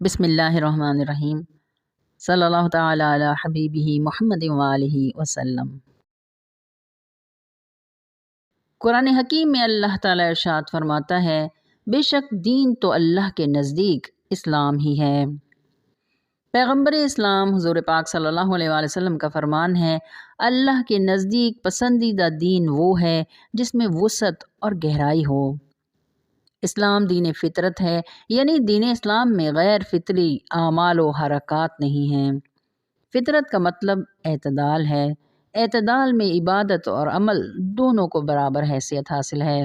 بسم اللہ الرحمن الرحیم، صلی اللہ تعالی علی حبیبہ محمد وآلہ وسلم۔ قرآن حکیم میں اللہ تعالی ارشاد فرماتا ہے، بے شک دین تو اللہ کے نزدیک اسلام ہی ہے۔ پیغمبر اسلام حضور پاک صلی اللہ علیہ وآلہ وسلم کا فرمان ہے، اللہ کے نزدیک پسندیدہ دین وہ ہے جس میں وسعت اور گہرائی ہو۔ اسلام دین فطرت ہے، یعنی دین اسلام میں غیر فطری اعمال و حرکات نہیں ہیں۔ فطرت کا مطلب اعتدال ہے۔ اعتدال میں عبادت اور عمل دونوں کو برابر حیثیت حاصل ہے۔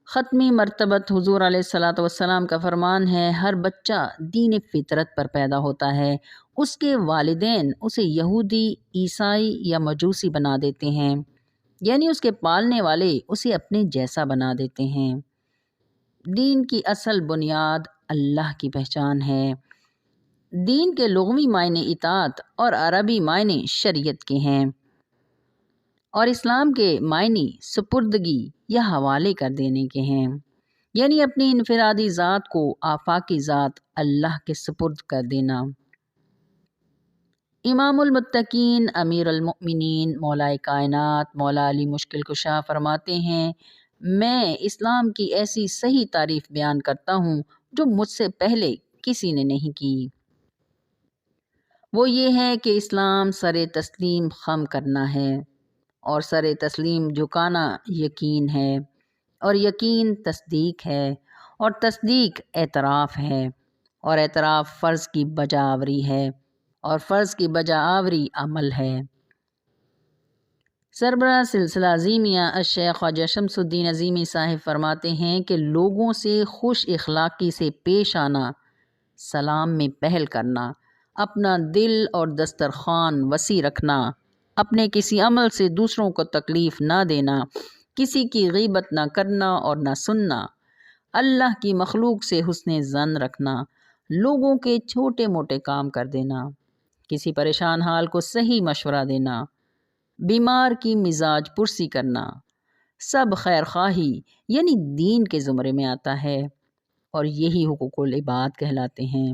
ختمی مرتبت حضور علیہ الصلاۃ والسلام کا فرمان ہے، ہر بچہ دین فطرت پر پیدا ہوتا ہے، اس کے والدین اسے یہودی، عیسائی یا مجوسی بنا دیتے ہیں، یعنی اس کے پالنے والے اسے اپنے جیسا بنا دیتے ہیں۔ دین کی اصل بنیاد اللہ کی پہچان ہے۔ دین کے لغوی معنی اطاعت اور عربی معنی شریعت کے ہیں، اور اسلام کے معنی سپردگی یا حوالے کر دینے کے ہیں، یعنی اپنی انفرادی ذات کو آفاقی ذات اللہ کے سپرد کر دینا۔ امام المتقین امیر المؤمنین مولا کائنات مولا علی مشکل کشا فرماتے ہیں، میں اسلام کی ایسی صحیح تعریف بیان کرتا ہوں جو مجھ سے پہلے کسی نے نہیں کی۔ وہ یہ ہے کہ اسلام سر تسلیم خم کرنا ہے، اور سر تسلیم جھکانا یقین ہے، اور یقین تصدیق ہے، اور تصدیق اعتراف ہے، اور اعتراف فرض کی بجا آوری ہے، اور فرض کی بجا آوری عمل ہے۔ سربراہ سلسلہ عظیمیہ الشیخ خواجہ شمس الدین عظیمی صاحب فرماتے ہیں کہ لوگوں سے خوش اخلاقی سے پیش آنا، سلام میں پہل کرنا، اپنا دل اور دسترخوان وسیع رکھنا، اپنے کسی عمل سے دوسروں کو تکلیف نہ دینا، کسی کی غیبت نہ کرنا اور نہ سننا، اللہ کی مخلوق سے حسن ظن رکھنا، لوگوں کے چھوٹے موٹے کام کر دینا، کسی پریشان حال کو صحیح مشورہ دینا، بیمار کی مزاج پرسی کرنا، سب خیر خواہی یعنی دین کے زمرے میں آتا ہے، اور یہی حقوق العباد کہلاتے ہیں۔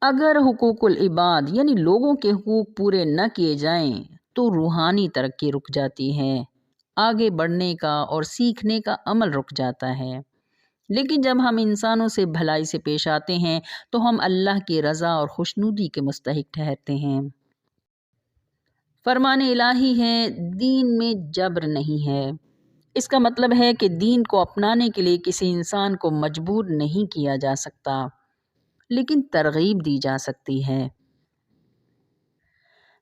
اگر حقوق العباد یعنی لوگوں کے حقوق پورے نہ کیے جائیں تو روحانی ترقی رک جاتی ہے، آگے بڑھنے کا اور سیکھنے کا عمل رک جاتا ہے۔ لیکن جب ہم انسانوں سے بھلائی سے پیش آتے ہیں تو ہم اللہ کی رضا اور خوشنودی کے مستحق ٹھہرتے ہیں۔ فرمان الہی ہے، دین میں جبر نہیں ہے۔ اس کا مطلب ہے کہ دین کو اپنانے کے لیے کسی انسان کو مجبور نہیں کیا جا سکتا، لیکن ترغیب دی جا سکتی ہے۔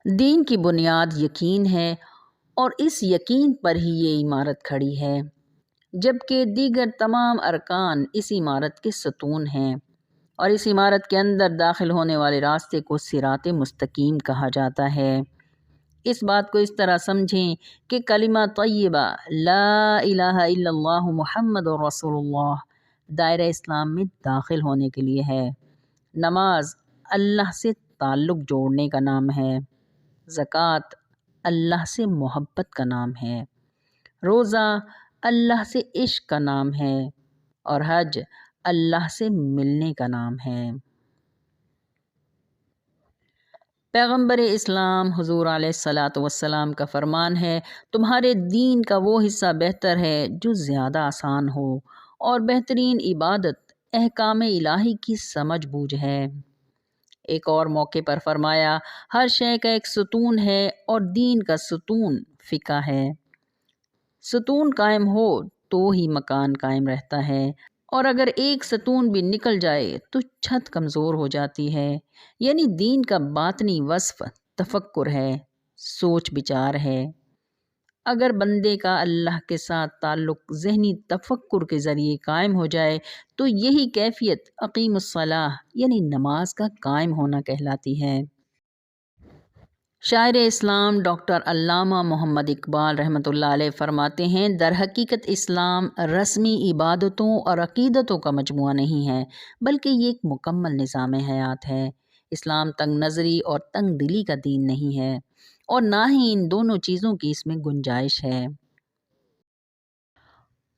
دین کی بنیاد یقین ہے، اور اس یقین پر ہی یہ عمارت کھڑی ہے، جبکہ دیگر تمام ارکان اس عمارت کے ستون ہیں، اور اس عمارت کے اندر داخل ہونے والے راستے کو صراط مستقیم کہا جاتا ہے۔ اس بات کو اس طرح سمجھیں کہ کلمہ طیبہ لا الہ الا اللہ محمد رسول اللہ دائرہ اسلام میں داخل ہونے کے لیے ہے۔ نماز اللہ سے تعلق جوڑنے کا نام ہے، زکوٰۃ اللہ سے محبت کا نام ہے، روزہ اللہ سے عشق کا نام ہے، اور حج اللہ سے ملنے کا نام ہے۔ پیغمبر اسلام حضور علیہ الصلاۃ والسلام کا فرمان ہے، تمہارے دین کا وہ حصہ بہتر ہے جو زیادہ آسان ہو، اور بہترین عبادت احکام الہی کی سمجھ بوجھ ہے۔ ایک اور موقع پر فرمایا، ہر شے کا ایک ستون ہے، اور دین کا ستون فقہ ہے۔ ستون قائم ہو تو ہی مکان قائم رہتا ہے، اور اگر ایک ستون بھی نکل جائے تو چھت کمزور ہو جاتی ہے، یعنی دین کا باطنی وصف تفکر ہے، سوچ بچار ہے۔ اگر بندے کا اللہ کے ساتھ تعلق ذہنی تفکر کے ذریعے قائم ہو جائے تو یہی کیفیت اقیم الصلاۃ یعنی نماز کا قائم ہونا کہلاتی ہے۔ شاعر اسلام ڈاکٹر علامہ محمد اقبال رحمۃ اللہ علیہ فرماتے ہیں، در حقیقت اسلام رسمی عبادتوں اور عقیدتوں کا مجموعہ نہیں ہے، بلکہ یہ ایک مکمل نظام حیات ہے۔ اسلام تنگ نظری اور تنگ دلی کا دین نہیں ہے، اور نہ ہی ان دونوں چیزوں کی اس میں گنجائش ہے۔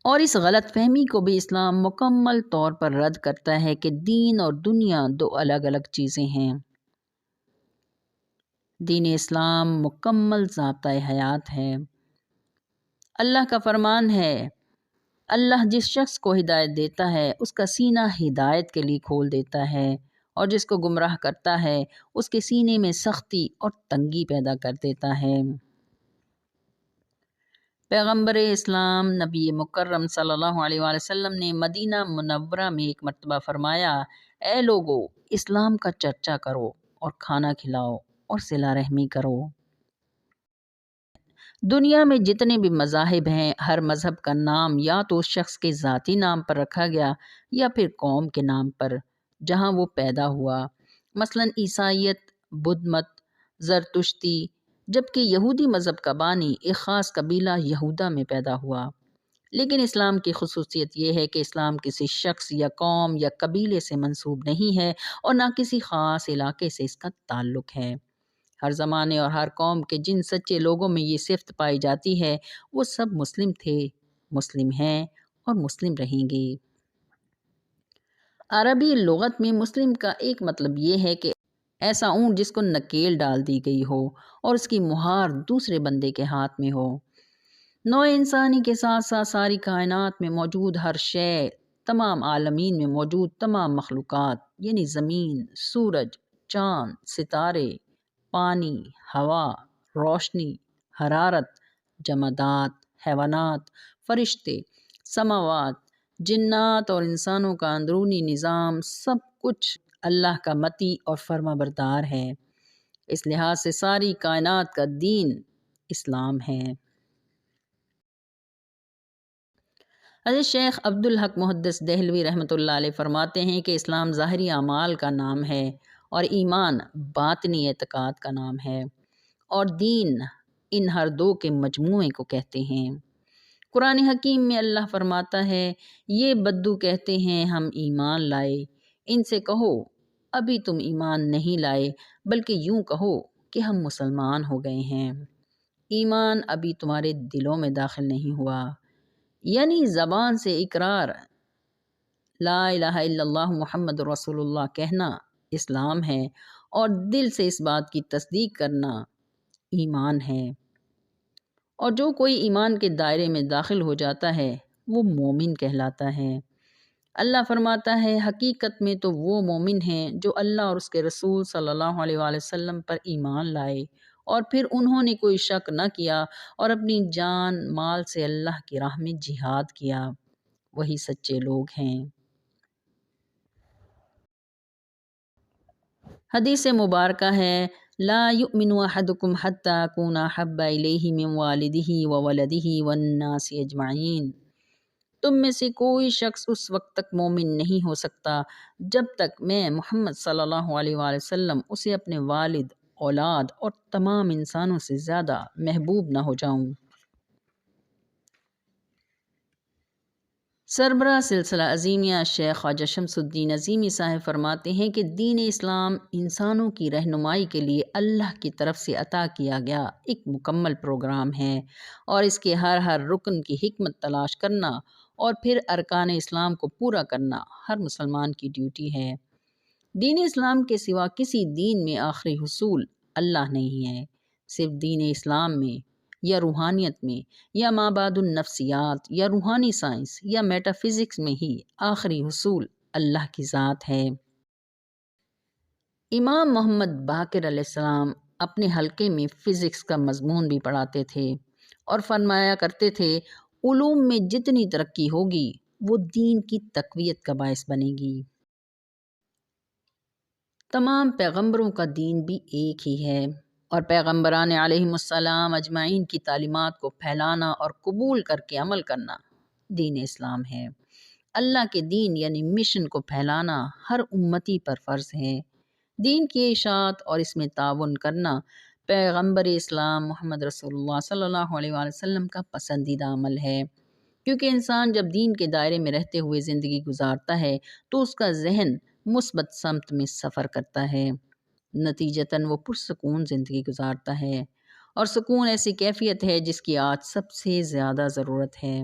اور اس غلط فہمی کو بھی اسلام مکمل طور پر رد کرتا ہے کہ دین اور دنیا دو الگ الگ چیزیں ہیں۔ دین اسلام مکمل ضابطۂ حیات ہے۔ اللہ کا فرمان ہے، اللہ جس شخص کو ہدایت دیتا ہے اس کا سینہ ہدایت کے لیے کھول دیتا ہے، اور جس کو گمراہ کرتا ہے اس کے سینے میں سختی اور تنگی پیدا کر دیتا ہے۔ پیغمبر اسلام نبی مکرم صلی اللہ علیہ وآلہ وسلم نے مدینہ منورہ میں ایک مرتبہ فرمایا، اے لوگو، اسلام کا چرچا کرو اور کھانا کھلاؤ اور صلہ رحمی کرو۔ دنیا میں جتنے بھی مذاہب ہیں، ہر مذہب کا نام یا تو اس شخص کے ذاتی نام پر رکھا گیا یا پھر قوم کے نام پر جہاں وہ پیدا ہوا، مثلا عیسائیت، بدھ مت، زرتشتی، جبکہ یہودی مذہب کا بانی ایک خاص قبیلہ یہودا میں پیدا ہوا۔ لیکن اسلام کی خصوصیت یہ ہے کہ اسلام کسی شخص یا قوم یا قبیلے سے منسوب نہیں ہے اور نہ کسی خاص علاقے سے اس کا تعلق ہے۔ ہر زمانے اور ہر قوم کے جن سچے لوگوں میں یہ صفت پائی جاتی ہے وہ سب مسلم تھے، مسلم ہیں اور مسلم رہیں گے۔ عربی لغت میں مسلم کا ایک مطلب یہ ہے کہ ایسا اونٹ جس کو نکیل ڈال دی گئی ہو اور اس کی مہار دوسرے بندے کے ہاتھ میں ہو۔ نوع انسانی کے ساتھ ساتھ ساری کائنات میں موجود ہر شے، تمام عالمین میں موجود تمام مخلوقات یعنی زمین، سورج، چاند، ستارے، پانی، ہوا، روشنی، حرارت، جمادات، حیوانات، فرشتے، سماوات، جنات اور انسانوں کا اندرونی نظام، سب کچھ اللہ کا مطیع اور فرما بردار ہے۔ اس لحاظ سے ساری کائنات کا دین اسلام ہے۔ حضرت شیخ عبدالحق محدث دہلوی رحمۃ اللہ علیہ فرماتے ہیں کہ اسلام ظاہری اعمال کا نام ہے اور ایمان باطنی اعتقاد کا نام ہے، اور دین ان ہر دو کے مجموعے کو کہتے ہیں۔ قرآن حکیم میں اللہ فرماتا ہے، یہ بدو کہتے ہیں ہم ایمان لائے، ان سے کہو ابھی تم ایمان نہیں لائے بلکہ یوں کہو کہ ہم مسلمان ہو گئے ہیں، ایمان ابھی تمہارے دلوں میں داخل نہیں ہوا۔ یعنی زبان سے اقرار لا الہ الا اللہ محمد رسول اللہ کہنا اسلام ہے، اور دل سے اس بات کی تصدیق کرنا ایمان ہے، اور جو کوئی ایمان کے دائرے میں داخل ہو جاتا ہے وہ مومن کہلاتا ہے۔ اللہ فرماتا ہے، حقیقت میں تو وہ مومن ہیں جو اللہ اور اس کے رسول صلی اللہ علیہ وآلہ وسلم پر ایمان لائے اور پھر انہوں نے کوئی شک نہ کیا اور اپنی جان مال سے اللہ کی راہ میں جہاد کیا، وہی سچے لوگ ہیں۔ حدیث مبارکہ ہے، لا یؤمن احدکم حتی اکون احب الیہ من والدہ وولدہ والناس اجمعین۔ تم میں سے کوئی شخص اس وقت تک مومن نہیں ہو سکتا جب تک میں محمد صلی اللہ علیہ وآلہ وسلم اسے اپنے والد، اولاد اور تمام انسانوں سے زیادہ محبوب نہ ہو جاؤں۔ سربراہ سلسلہ عظیمیہ شیخ خواجہ شمس الدین عظیمی صاحب فرماتے ہیں کہ دین اسلام انسانوں کی رہنمائی کے لیے اللہ کی طرف سے عطا کیا گیا ایک مکمل پروگرام ہے، اور اس کے ہر رکن کی حکمت تلاش کرنا اور پھر ارکان اسلام کو پورا کرنا ہر مسلمان کی ڈیوٹی ہے۔ دین اسلام کے سوا کسی دین میں آخری حصول اللہ نہیں ہے، صرف دین اسلام میں یا روحانیت میں یا مابعد النفسیات یا روحانی سائنس یا میٹا فزکس میں ہی آخری حصول اللہ کی ذات ہے۔ امام محمد باقر علیہ السلام اپنے حلقے میں فزکس کا مضمون بھی پڑھاتے تھے اور فرمایا کرتے تھے، علوم میں جتنی ترقی ہوگی وہ دین کی تقویت کا باعث بنے گی۔ تمام پیغمبروں کا دین بھی ایک ہی ہے، اور پیغمبران علیہم السلام اجمعین کی تعلیمات کو پھیلانا اور قبول کر کے عمل کرنا دین اسلام ہے۔ اللہ کے دین یعنی مشن کو پھیلانا ہر امتی پر فرض ہے۔ دین کی اشاعت اور اس میں تعاون کرنا پیغمبر اسلام محمد رسول اللہ صلی اللہ علیہ وآلہ وسلم کا پسندیدہ عمل ہے، کیونکہ انسان جب دین کے دائرے میں رہتے ہوئے زندگی گزارتا ہے تو اس کا ذہن مثبت سمت میں سفر کرتا ہے، نتیجتاً وہ پرسکون زندگی گزارتا ہے، اور سکون ایسی کیفیت ہے جس کی آج سب سے زیادہ ضرورت ہے۔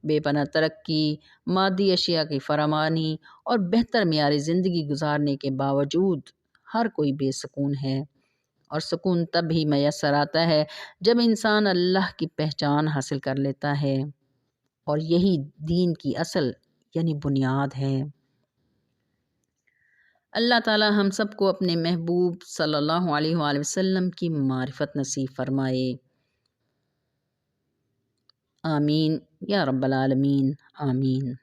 بے پناہ ترقی، مادی اشیاء کی فراوانی اور بہتر معیاری زندگی گزارنے کے باوجود ہر کوئی بے سکون ہے، اور سکون تب ہی میسر آتا ہے جب انسان اللہ کی پہچان حاصل کر لیتا ہے، اور یہی دین کی اصل یعنی بنیاد ہے۔ اللہ تعالی ہم سب کو اپنے محبوب صلی اللہ علیہ وآلہ وسلم کی معرفت نصیب فرمائے، آمین یا رب العالمین، آمین۔